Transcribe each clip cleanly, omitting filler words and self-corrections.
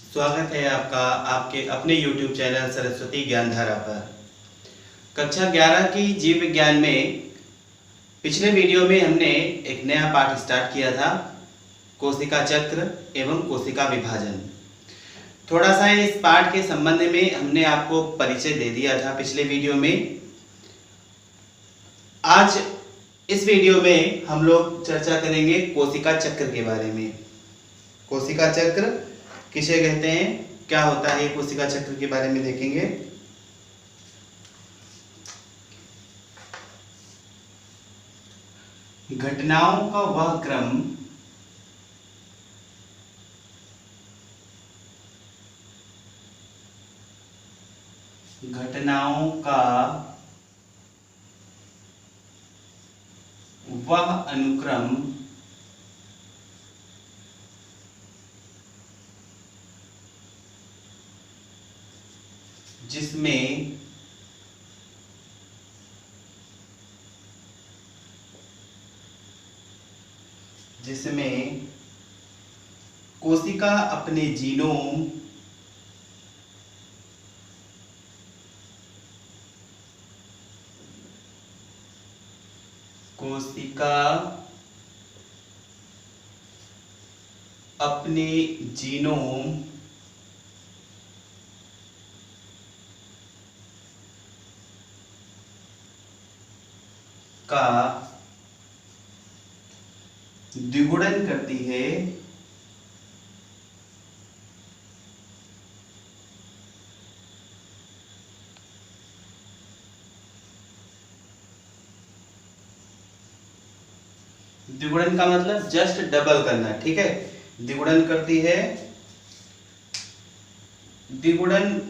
स्वागत है आपका आपके अपने YouTube चैनल सरस्वती ज्ञानधारा पर। कक्षा 11 की जीव विज्ञान में पिछले वीडियो में हमने एक नया पाठ स्टार्ट किया था, कोशिका चक्र एवं कोशिका विभाजन। थोड़ा सा इस पाठ के संबंध में हमने आपको परिचय दे दिया था पिछले वीडियो में। आज इस वीडियो में हम लोग चर्चा करेंगे कोशिका चक्र के बारे में। कोशिका चक्र किसे कहते हैं, क्या होता है, कोशिका चक्र के बारे में देखेंगे। घटनाओं का वह क्रम घटनाओं का वह अनुक्रम जिसमें कोशिका अपने जीनोम का द्विगुणन करती है द्विगुणन का मतलब जस्ट डबल करना, ठीक है। द्विगुणन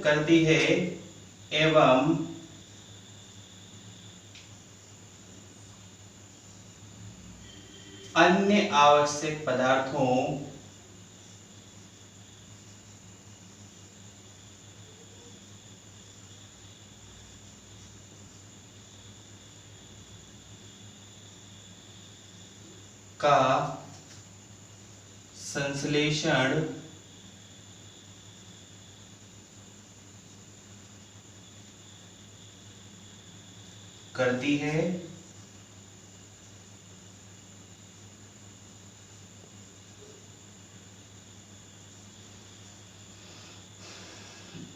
करती है एवं अन्य आवश्यक पदार्थों का संश्लेषण करती है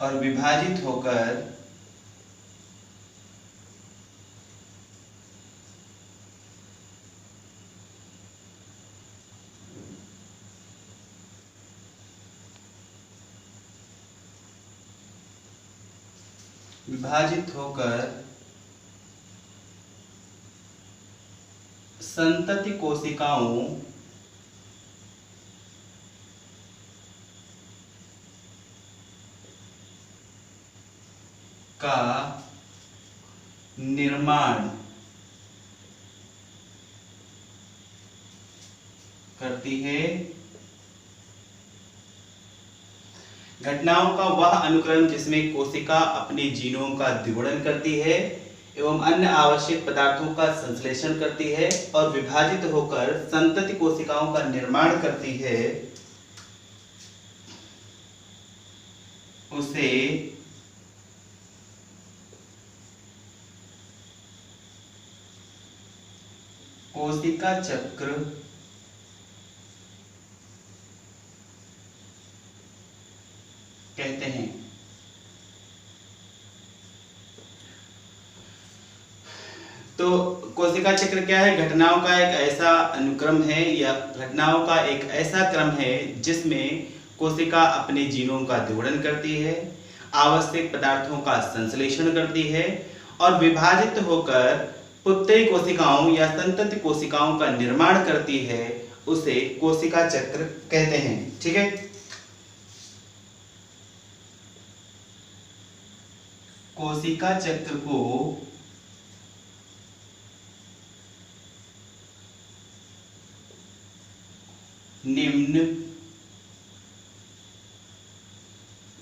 और विभाजित होकर संतति कोशिकाओं का निर्माण करती है। घटनाओं का वह अनुक्रम जिसमें कोशिका अपने जीनोम का द्विगुणन करती है एवं अन्य आवश्यक पदार्थों का संश्लेषण करती है और विभाजित होकर संतति कोशिकाओं का निर्माण करती है, उसे कोशिका चक्र कहते हैं। तो कोशिका चक्र क्या है? घटनाओं का एक ऐसा अनुक्रम है या घटनाओं का एक ऐसा क्रम है जिसमें कोशिका अपने जीनोम का द्विगुणन करती है, आवश्यक पदार्थों का संश्लेषण करती है और विभाजित होकर पुत्तली कोशिकाओं या संतति कोशिकाओं का निर्माण करती है, उसे कोशिका चक्र कहते हैं, ठीक है। कोशिका चक्र को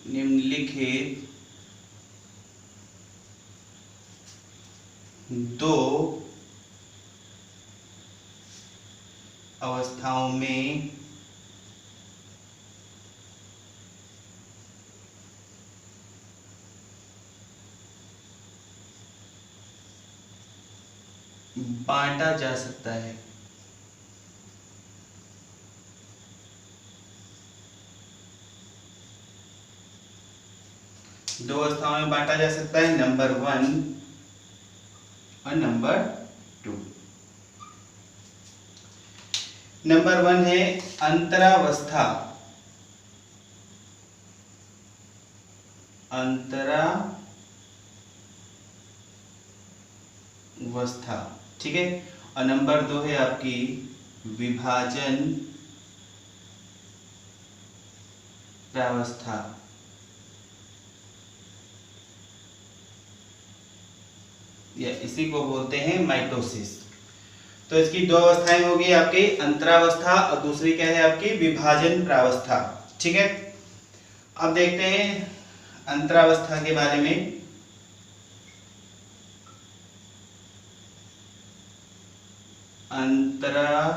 निम्नलिखित दो अवस्थाओं में बांटा जा सकता है। दो अवस्थाओं में बांटा जा सकता है, नंबर 1 और नंबर 2। नंबर 1 है अंतरावस्था। अंतरावस्था, ठीक है। और नंबर 2 है आपकी विभाजन प्रावस्था। या इसी को बोलते हैं माइटोसिस। तो इसकी दो अवस्थाएं होगी आपकी, अंतरावस्था और दूसरी क्या है आपकी विभाजन प्रावस्था, ठीक है। अब देखते हैं अंतरावस्था के बारे में। अंतरावस्था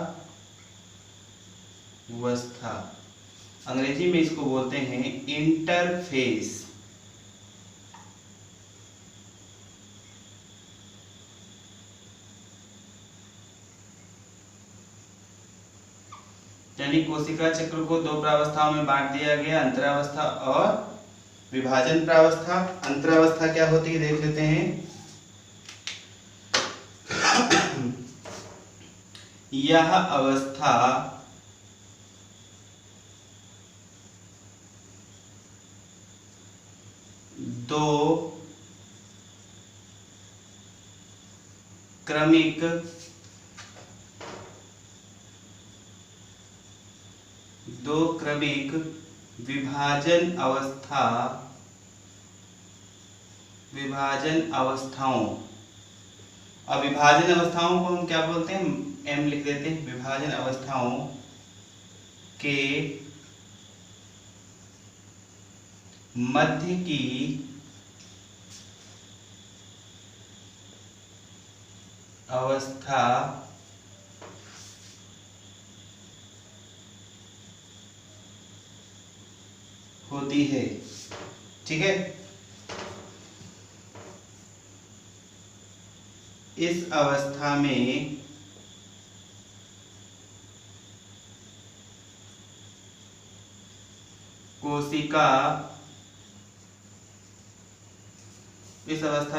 अंग्रेजी में इसको बोलते हैं इंटरफेस। यानी कोशिका चक्र को दो प्रावस्थाओं में बांट दिया गया, अंतरावस्था और विभाजन प्रावस्था। अंतरावस्था क्या होती है देख लेते हैं। यह अवस्था दो क्रमिक विभाजन अवस्थाओं। अब विभाजन अवस्थाओं को हम क्या बोलते हैं, एम लिख देते हैं। विभाजन अवस्थाओं के मध्य की अवस्था होती है, ठीक है। इस अवस्था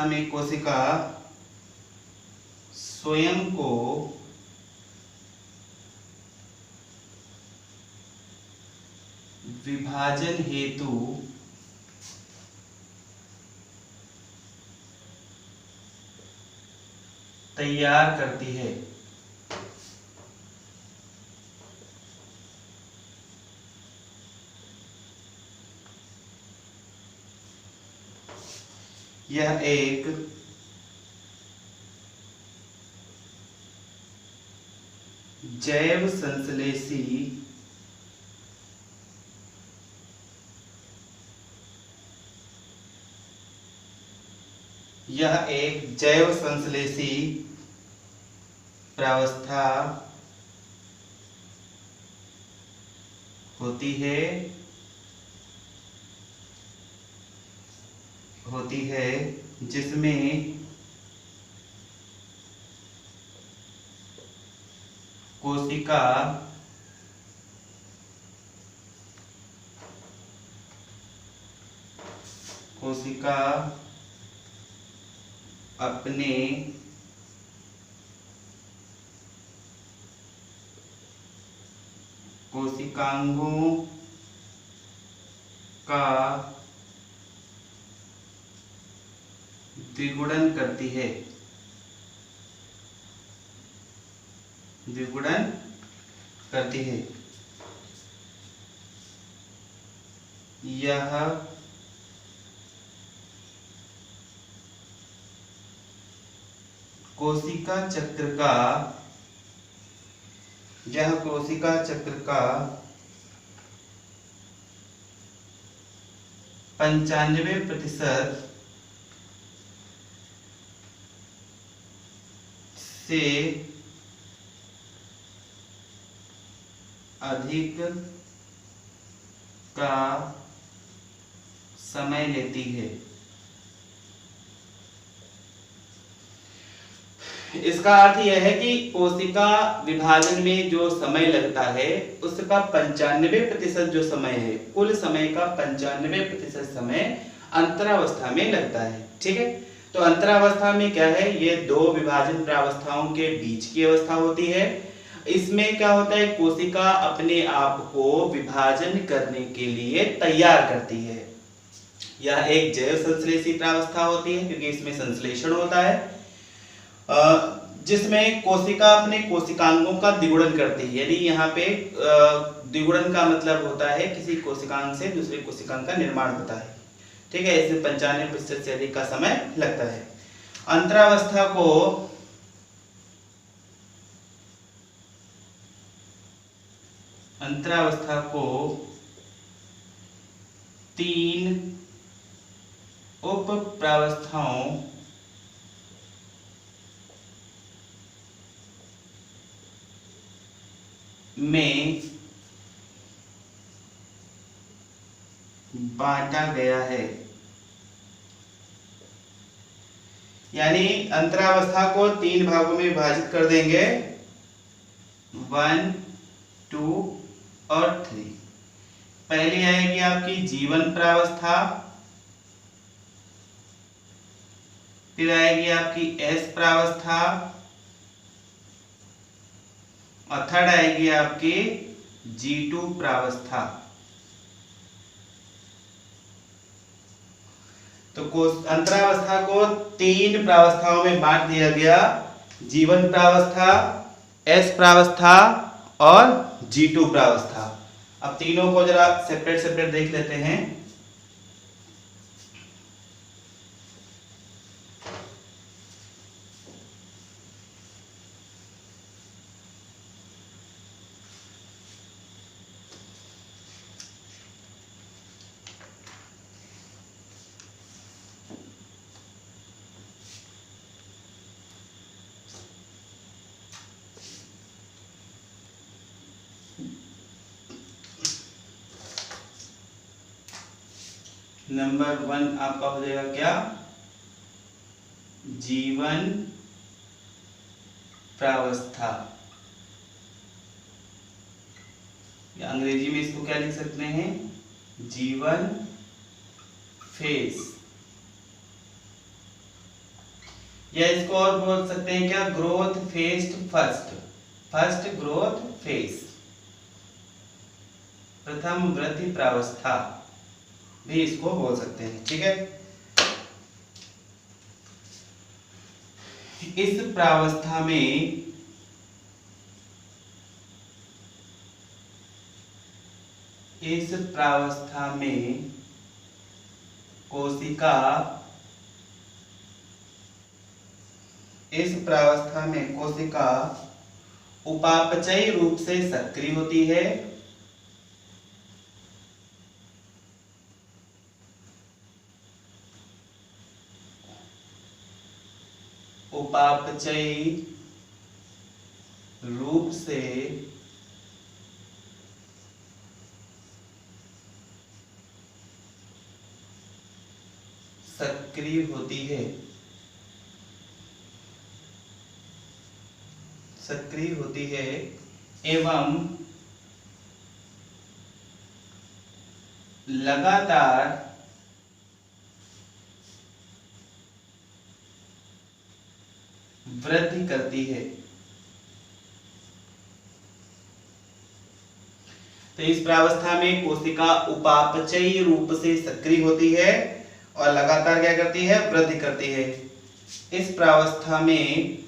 में कोशिका स्वयं को विभाजन हेतु तैयार करती है। यह एक जैव संश्लेषी प्रावस्था होती है जिसमें कोशिका अपने कोशिकांगों का द्विगुणन करती है। यह कोशिका चक्र का 95% से अधिक का समय लेती है। इसका अर्थ यह है कि कोशिका विभाजन में जो समय लगता है उसका 95% जो समय है, कुल समय का 95% समय अंतरावस्था में लगता है। ठीक है, तो अंतरावस्था में क्या है, ये दो विभाजन प्रावस्थाओं के बीच की अवस्था होती है। इसमें क्या होता है, कोशिका अपने आप को विभाजन करने के लिए तैयार करती है। यह एक जैव संश्लेषी प्रावस्था होती है क्योंकि इसमें संश्लेषण होता है, जिसमें कोशिका अपने कोशिकांगों का द्विगुणन करती है। यानी यहाँ पे द्विगुणन का मतलब होता है किसी कोशिकांग से दूसरे कोशिकांग का निर्माण होता है। ठीक है, इसमें 95% से अधिक का समय लगता है। अंतरावस्था को 3 उप प्रावस्थाओं में बांटा गया है। यानी अंतरावस्था को 3 भागों में विभाजित कर देंगे, 1, 2 और 3। पहली आएगी आपकी जीवन प्रावस्था, फिर आएगी आपकी एस प्रावस्था, और थर्ड आएगी आपकी G2 प्रावस्था। तो अंतरावस्था को 3 प्रावस्थाओं में बांट दिया गया, जीवन प्रावस्था, एस प्रावस्था और G2 प्रावस्था। अब तीनों को जरा सेपरेट सेपरेट देख लेते हैं। नंबर 1 आपका हो जाएगा क्या, जीवन प्रावस्था, या अंग्रेजी में इसको क्या लिख सकते हैं, जीवन फेज, या इसको और बोल सकते हैं क्या, growth phase first growth phase, प्रथम वृद्धि प्रावस्था भी इसको बोल सकते हैं। ठीक है, इस प्रावस्था में कोशिका उपापचयी रूप से सक्रिय होती है, उपापचयी रूप से सक्रिय होती है एवं लगातार वृद्धि करती है। तो इस प्रावस्था में कोशिका उपापचयी रूप से सक्रिय होती है और लगातार क्या करती है, वृद्धि करती है। इस प्रावस्था में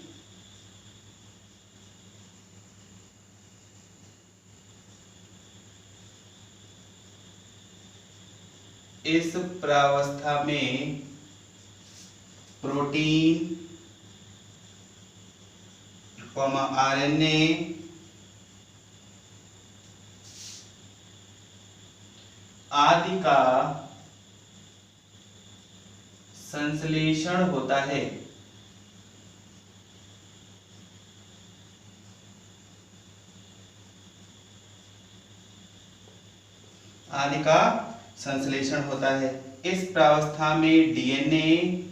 प्रोटीन, आरएनए, आदि का संश्लेषण होता है। आदि का संश्लेषण होता है। इस प्रावस्था में डीएनए,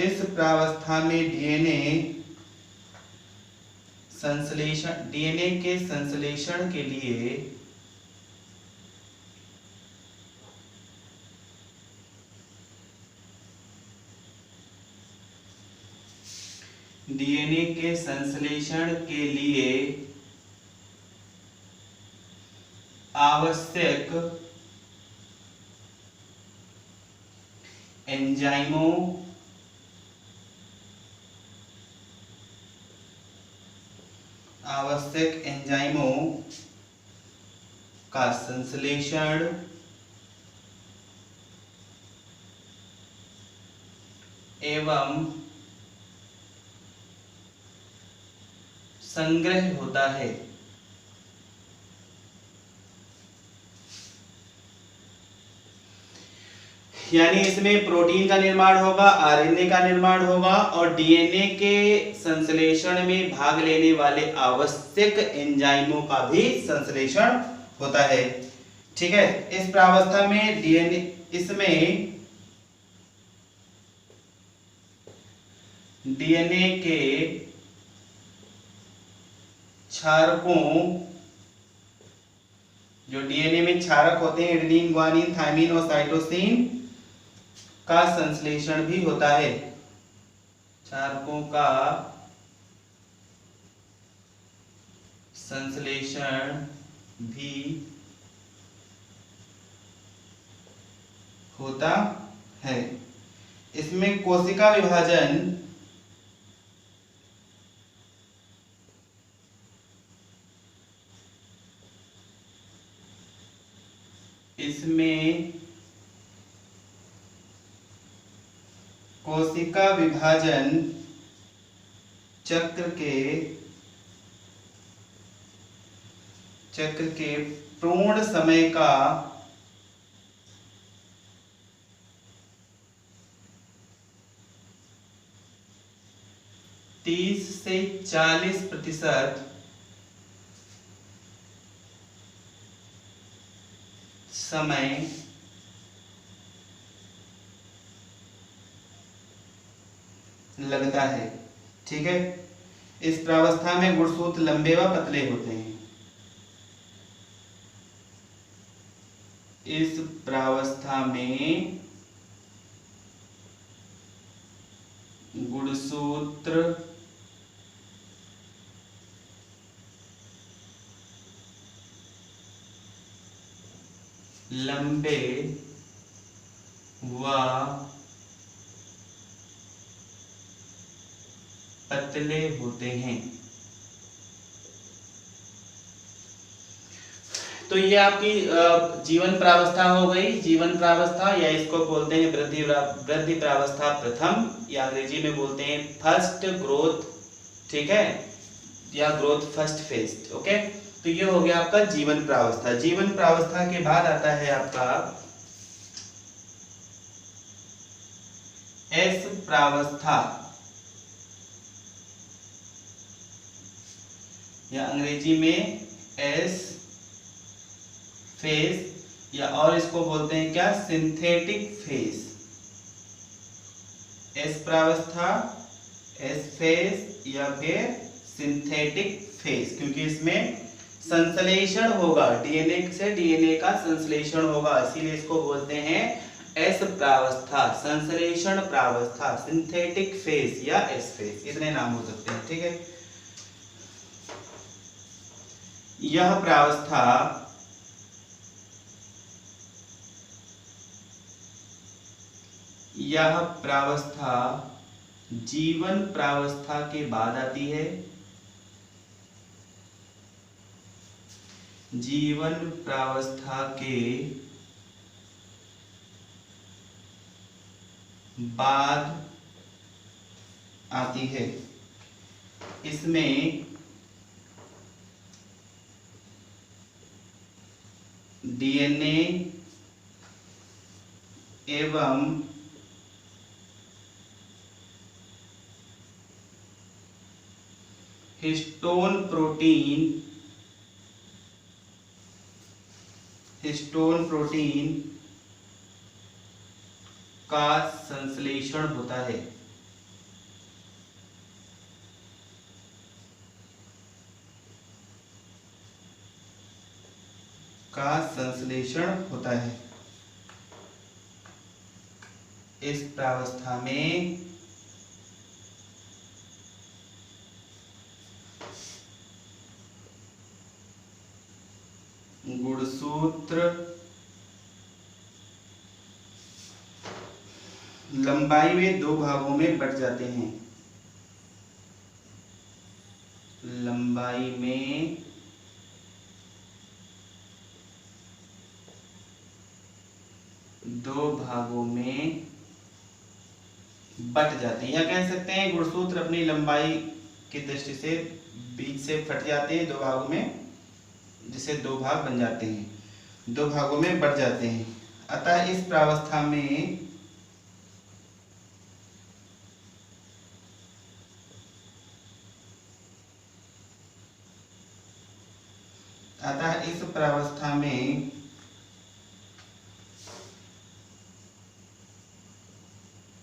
इस प्रावस्था में डीएनए के संश्लेषण के लिए आवश्यक एंजाइमों का संश्लेषण एवं संग्रह होता है। यानी इसमें प्रोटीन का निर्माण होगा, आरएनए का निर्माण होगा और डीएनए के संश्लेषण में भाग लेने वाले आवश्यक एंजाइमों का भी संश्लेषण होता है। ठीक है, इस प्रावस्था में डीएनए के क्षारकों, जो डीएनए में क्षारक होते हैं एडेनिन, ग्वानिन, थाइमिन और साइटोसिन का संश्लेषण भी होता है। क्षारकों का संश्लेषण भी होता है। इसमें कोशिका विभाजन चक्र के पूर्ण समय का 30 से 40% समय लगता है। ठीक है, इस प्रावस्था में गुणसूत्र लंबे व पतले होते हैं। इस प्रावस्था में गुणसूत्र लंबे व पतले होते हैं। तो ये आपकी जीवन प्रावस्था हो गई। जीवन प्रावस्था या इसको बोलते हैं वृद्धि प्रावस्था प्रथम, या अंग्रेजी में बोलते हैं फर्स्ट ग्रोथ। ठीक है, या ग्रोथ फर्स्ट फेज। ओके, तो ये हो गया आपका जीवन प्रावस्था। जीवन प्रावस्था के बाद आता है आपका एस प्रावस्था, या अंग्रेजी में एस फेज, या और इसको बोलते हैं क्या, सिंथेटिक फेज। एस प्रावस्था, एस फेज या फिर सिंथेटिक फेज, क्योंकि इसमें संश्लेषण होगा, डीएनए से डीएनए का संश्लेषण होगा, इसीलिए इसको बोलते हैं एस प्रावस्था, संश्लेषण प्रावस्था, सिंथेटिक फेज या एस फेज, इतने नाम हो सकते हैं। ठीक है, यह प्रावस्था जीवन प्रावस्था के बाद आती है। जीवन प्रावस्था के बाद आती है। इसमें डीएनए एवं हिस्टोन प्रोटीन का संश्लेषण होता है। का संश्लेषण होता है। इस प्रावस्था में गुणसूत्र लंबाई में दो भागों में बट जाते हैं। लंबाई में दो भागों में बट जाते हैं, या कह सकते हैं गुणसूत्र अपनी लंबाई की दृष्टि से बीच से फट जाते हैं दो भागों में, जिसे दो भाग बन जाते हैं, दो भागों में बट जाते हैं। अतः इस प्रावस्था में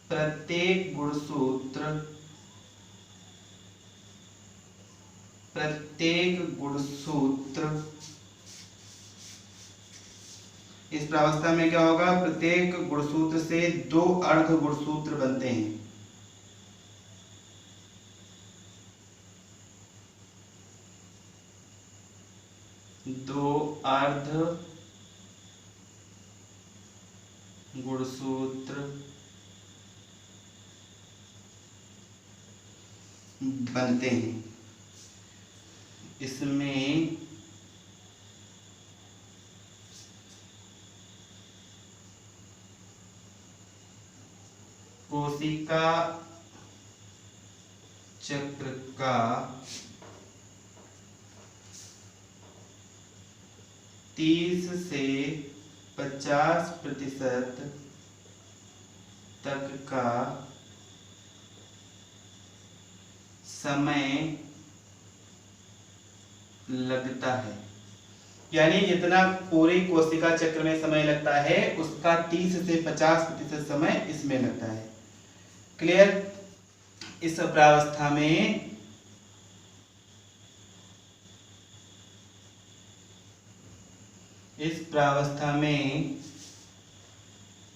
प्रत्येक गुणसूत्र इस प्रावस्था में क्या होगा, प्रत्येक गुणसूत्र से दो अर्ध गुणसूत्र बनते हैं। दो अर्ध गुणसूत्र बनते हैं। इसमें कोशिका चक्र का 30 से 50% तक का समय लगता है। यानी जितना पूरी कोशिका चक्र में समय लगता है उसका 30 से 50% समय इसमें लगता है। क्लियर? इस प्रावस्था में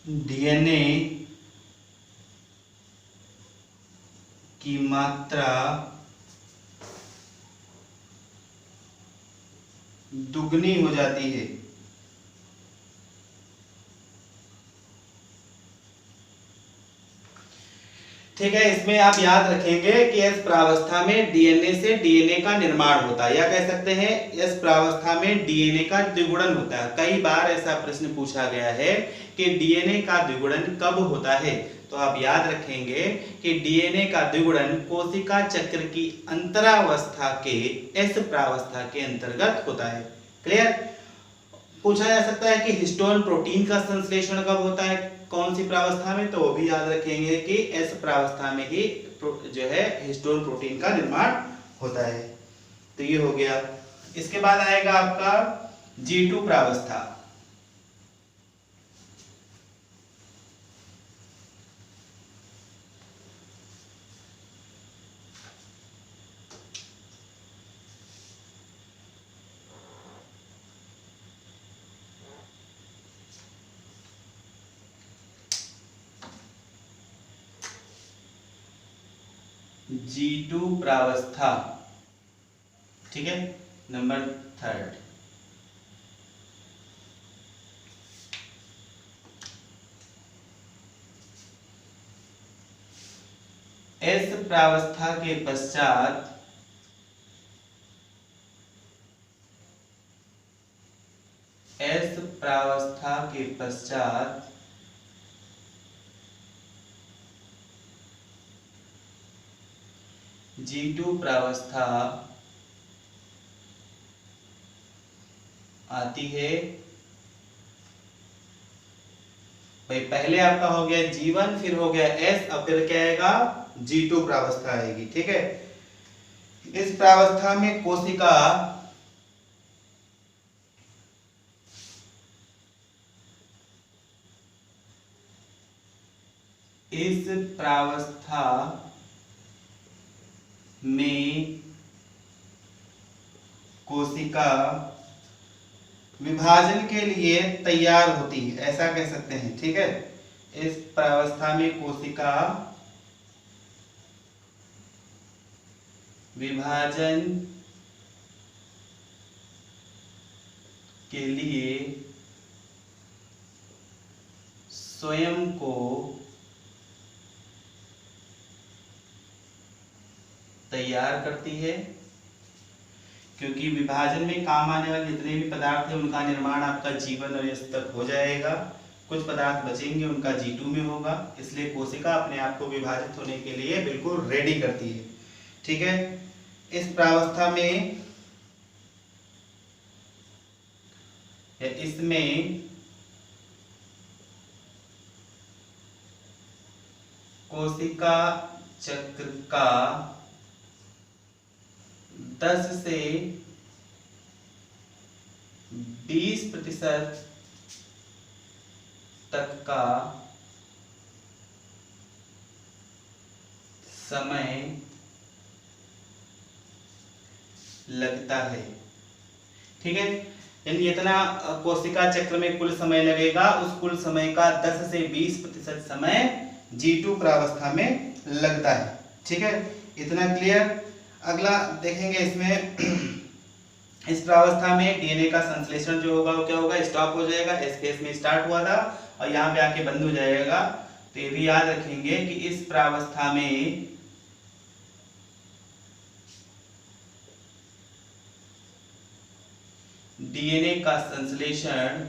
डीएनए की मात्रा दुगनी हो जाती है। ठीक है, इसमें आप याद रखेंगे कि इस प्रावस्था में डीएनए से डीएनए का निर्माण होता है, या कह सकते हैं इस प्रावस्था में डीएनए का द्विगुणन होता है। कई बार ऐसा प्रश्न पूछा गया है कि डीएनए का द्विगुणन कब होता है, तो आप याद रखेंगे कि डीएनए का द्विगुणन कोशिका चक्र की अंतरावस्था के इस प्रावस्था के अंतर्गत होता है। क्लियर? पूछा जा सकता है कि हिस्टोन प्रोटीन का संश्लेषण कब होता है, कौन सी प्रावस्था में, तो वो भी याद रखेंगे कि इस प्रावस्था में ही जो है हिस्टोन प्रोटीन का निर्माण होता है। तो ये हो गया। इसके बाद आएगा आपका G2 प्रावस्था। G2 प्रावस्था, ठीक है, नंबर 3। इस प्रावस्था के पश्चात G2 प्रावस्था आती है। भाई पहले आपका हो गया G1, फिर हो गया S, अब फिर क्या आएगा, G2 प्रावस्था आएगी। ठीक है, इस प्रावस्था में कोशिका विभाजन के लिए तैयार होती है, ऐसा कह सकते हैं। ठीक है, इस प्रावस्था में कोशिका विभाजन के लिए स्वयं को तैयार करती है, क्योंकि विभाजन में काम आने वाले जितने भी पदार्थ हैं उनका निर्माण आपका G1 और S तक हो जाएगा। कुछ पदार्थ बचेंगे, उनका G2 में होगा। इसलिए कोशिका अपने आप को विभाजित होने के लिए बिल्कुल रेडी करती है। ठीक है, इस प्रावस्था में इसमें कोशिका चक्र का 10 से 20% तक का समय लगता है। ठीक है, यानी इतना कोशिका चक्र में कुल समय लगेगा, उस कुल समय का 10 से 20% समय G2 प्रावस्था में लगता है। ठीक है, इतना क्लियर। अगला देखेंगे इसमें इस प्रावस्था में डीएनए का संश्लेषण जो होगा वो क्या होगा, स्टॉप हो जाएगा। एस फेज में स्टार्ट हुआ था और यहाँ पे आके बंद हो जाएगा। तो ये भी याद रखेंगे कि इस प्रावस्था में डीएनए का संश्लेषण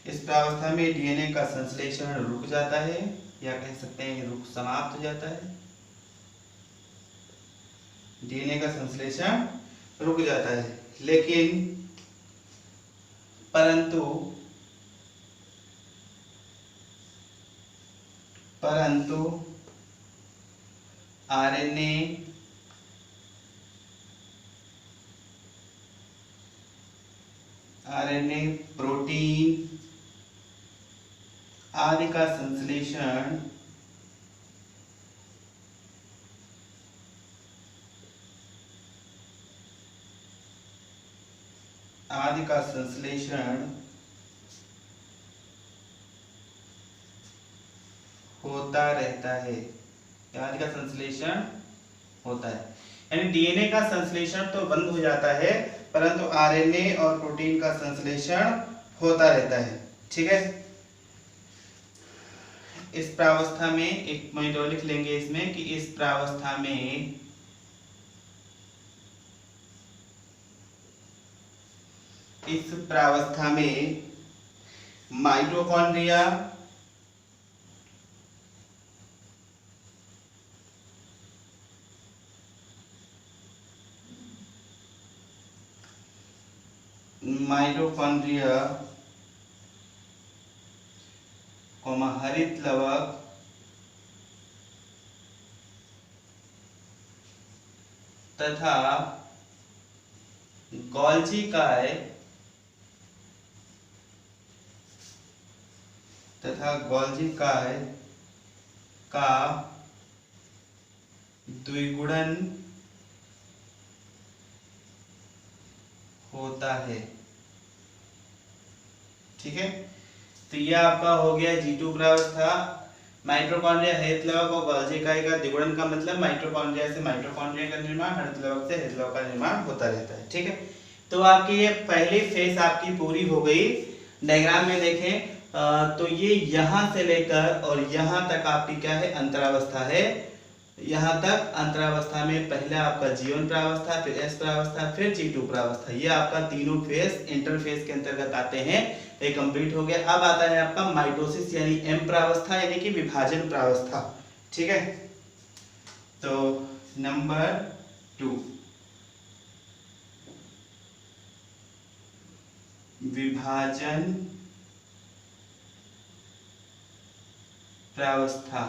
इस प्रावस्था में डीएनए का संश्लेषण रुक जाता है, या कह सकते हैं रुक समाप्त हो जाता है। डीएनए का संश्लेषण रुक जाता है, लेकिन परंतु आरएनए प्रोटीन आदि का संश्लेषण होता रहता है। आदि का संश्लेषण होता है, यानी डीएनए का संश्लेषण तो बंद हो जाता है, परंतु आरएनए और प्रोटीन का संश्लेषण होता रहता है। ठीक है, इस प्रावस्था में एक पॉइंट और लिख लेंगे इसमें कि इस प्रावस्था में माइटोकॉन्ड्रिया हरित लवक तथा गोल्जी काय का द्विगुणन होता है। ठीक है, तो यह आपका हो गया G2 प्रावस्था। माइटोकॉन्ड्रिया हरित लवक और गोल्जी काय का द्विगुणन का मतलब माइटोकॉन्ड्रिया से माइटोकॉन्ड्रिया का निर्माण, हरित लवक से हरित लवक का निर्माण होता रहता है। ठीक है, तो आपकी ये पहली फेज आपकी पूरी हो गई। डायग्राम में देखें तो ये यहाँ से लेकर और यहाँ तक आपकी क्या है, अंतरावस्था है। यहाँ तक अंतरावस्था में पहले आपका G1 प्रावस्था, फिर S प्रावस्था, फिर G2 प्रावस्था, ये आपका तीनों फेज इंटरफेज के अंतर्गत आते हैं। ये कंप्लीट हो गया। अब आता है आपका माइटोसिस यानी M प्रावस्था यानी कि विभाजन प्रावस्था। ठीक है, तो नंबर 2 विभाजन प्रावस्था,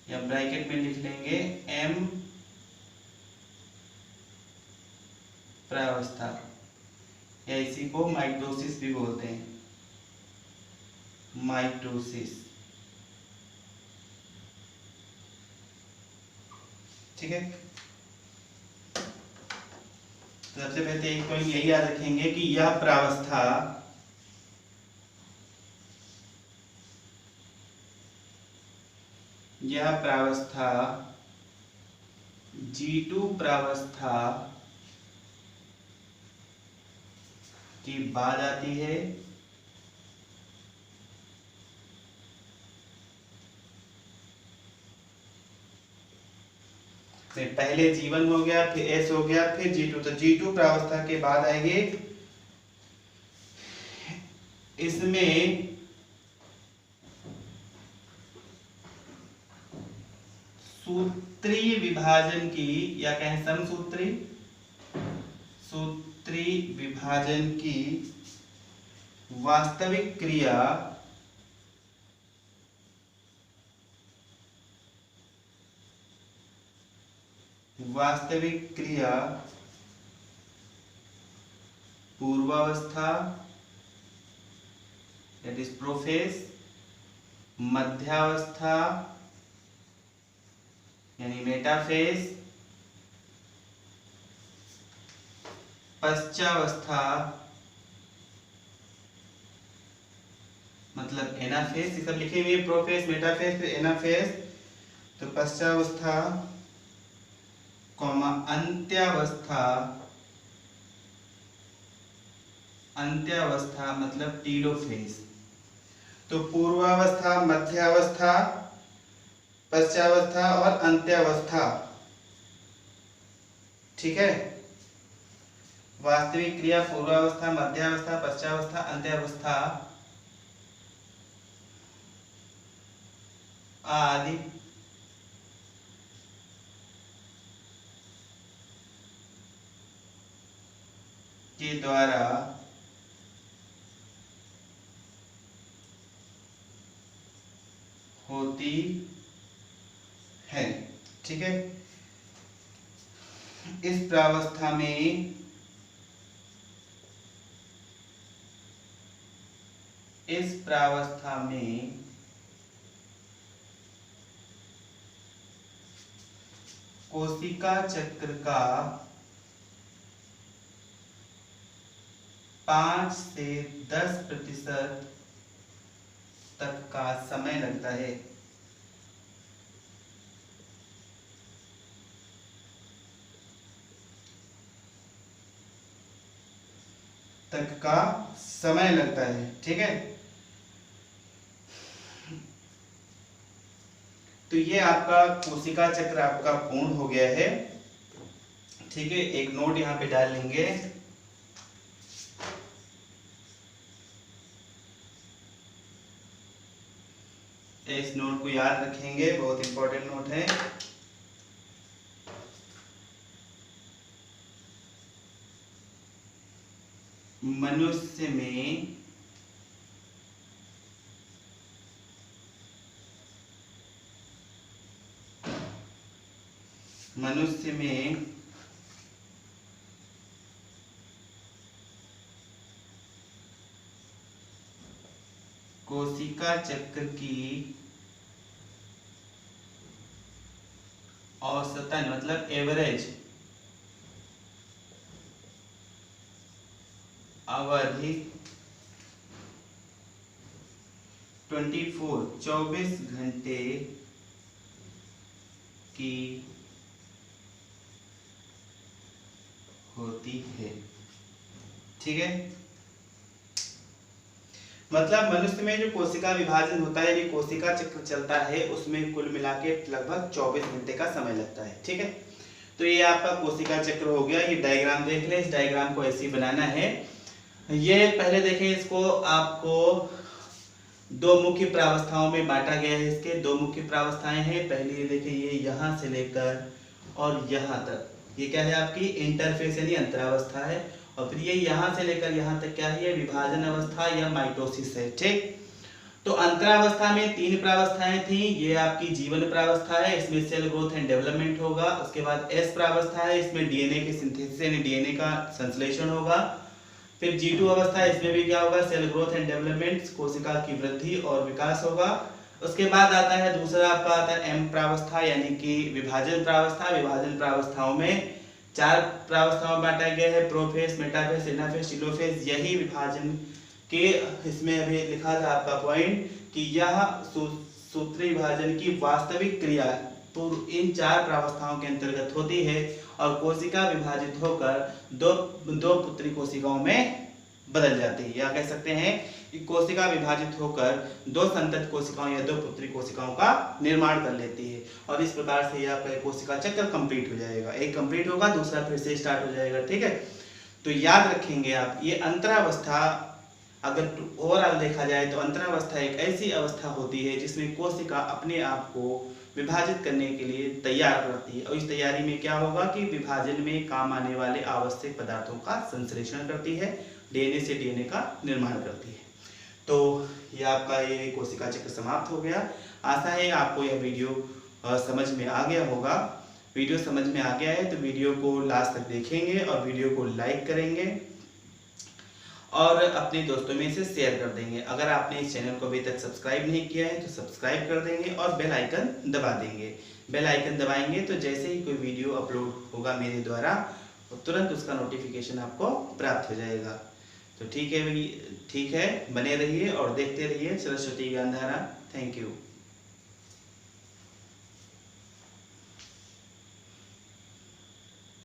या ब्रैकेट में लिख लेंगे M प्रावस्था, या इसी को माइटोसिस भी बोलते हैं, माइटोसिस। ठीक है, सबसे पहले एक पॉइंट यही याद रखेंगे कि यह प्रावस्था G2 प्रावस्था के बाद आती है। पहले G1 हो गया, फिर S हो गया, फिर G2। तो G2 प्रावस्था के बाद आएंगे, इसमें सूत्रीय विभाजन की या कहें समसूत्री विभाजन की वास्तविक क्रिया पूर्वावस्था दैट इज प्रोफेस, मध्यावस्था यानी मेटाफेज, पश्चावस्था मतलब एनाफेज, ये सब लिखे हुए प्रोफेस, मेटाफेज, फिर एनाफेज। तो पश्चावस्था कॉमा अंत्यावस्था मतलब टीलोफेज। तो पूर्वावस्था, मध्यावस्था, पश्चावस्था और अंत्यावस्था, ठीक है। वास्तविक क्रिया पूर्वावस्था, मध्यावस्था, पश्चावस्था, अंत्यावस्था आदि के द्वारा होती है, ठीक है। इस प्रावस्था में कोशिका चक्र का 5 से 10% तक का समय लगता है। ठीक है। तो ये आपका कोशिका चक्र आपका पूर्ण हो गया है, ठीक है। एक नोट यहाँ पे डाल लेंगे, इस नोट को याद रखेंगे, बहुत इंपॉर्टेंट नोट है। मनुष्य में कोशिका चक्र की औसतन मतलब एवरेज अवधि 24 घंटे की होती है, ठीक है। मतलब मनुष्य में जो कोशिका विभाजन होता है, यानी कोशिका चक्र चलता है, उसमें कुल मिला के लगभग 24 घंटे का समय लगता है, ठीक है। तो ये आपका कोशिका चक्र हो गया। ये डायग्राम देख लें, इस डायग्राम को ऐसे ही बनाना है। ये पहले देखें, इसको आपको दो मुख्य प्रावस्थाओं में बांटा गया है। इसके दो मुख्य प्रावस्थाएं हैं। पहली ये देखिए, ये यहाँ से लेकर और यहाँ तक, ये क्या है आपकी इंटरफेस यानी अंतरावस्था है। और फिर ये यहाँ से लेकर यहाँ तक क्या है, विभाजन अवस्था या माइटोसिस है, ठीक। तो अंतरावस्था में 3 प्रावस्थाएं थी। ये आपकी जीवन प्रावस्था है, इसमें सेल ग्रोथ एंड डेवलपमेंट होगा। उसके बाद एस प्रावस्था है, इसमें डीएनए के सिंथेसिस यानी डीएनए का संश्लेषण होगा। फिर G2 अवस्था है, इसमें भी क्या होगा, सेल ग्रोथ एंड डेवलपमेंट, कोशिका की वृद्धि और विकास होगा। उसके बाद आता है दूसरा आपका आता है M प्रावस्था यानी कि विभाजन प्रावस्था। विभाजन प्रावस्थाओं में 4 प्रावस्थाओं में बांटा गया है, प्रोफेज, मेटाफेज, एनाफेज, टेलोफेज। यही विभाजन के इसमें अभी लिखा था आपका पॉइंट कि यह सूत्री विभाजन की वास्तविक क्रिया तो इन 4 प्रावस्थाओं के अंतर्गत होती है और कोशिका विभाजित होकर दो पुत्री कोशिकाओं में बदल जाती है, या कह सकते हैं कि कोशिका विभाजित होकर 2 संतत कोशिकाओं या 2 पुत्री कोशिकाओं का निर्माण कर लेती है। और इस प्रकार से यह आपका कोशिका चक्र कंप्लीट हो जाएगा। एक कंप्लीट होगा, दूसरा फिर से स्टार्ट हो जाएगा। ठीक है, तो याद रखेंगे आप, ये अंतरावस्था अगर ओवरऑल देखा जाए तो अंतरावस्था एक ऐसी अवस्था होती है जिसमें कोशिका अपने आप को विभाजित करने के लिए तैयार करती है। और इस तैयारी में क्या होगा कि विभाजन में काम आने वाले आवश्यक पदार्थों का संश्लेषण करती है, डीएनए से डीएनए का निर्माण करती है। तो यह आपका ये कोशिका चक्र समाप्त हो गया। आशा है आपको यह वीडियो समझ में आ गया होगा। वीडियो समझ में आ गया है तो वीडियो को लास्ट तक देखेंगे और वीडियो को लाइक करेंगे और अपने दोस्तों में इसे शेयर कर देंगे। अगर आपने इस चैनल को अभी तक सब्सक्राइब नहीं किया है तो सब्सक्राइब कर देंगे और बेल आइकन दबा देंगे। बेल आइकन दबाएंगे तो जैसे ही कोई वीडियो अपलोड होगा मेरे द्वारा तुरंत उसका नोटिफिकेशन आपको प्राप्त हो जाएगा। तो ठीक है भाई, ठीक है, बने रहिए और देखते रहिए सरस्वती ज्ञानधारा। Thank you.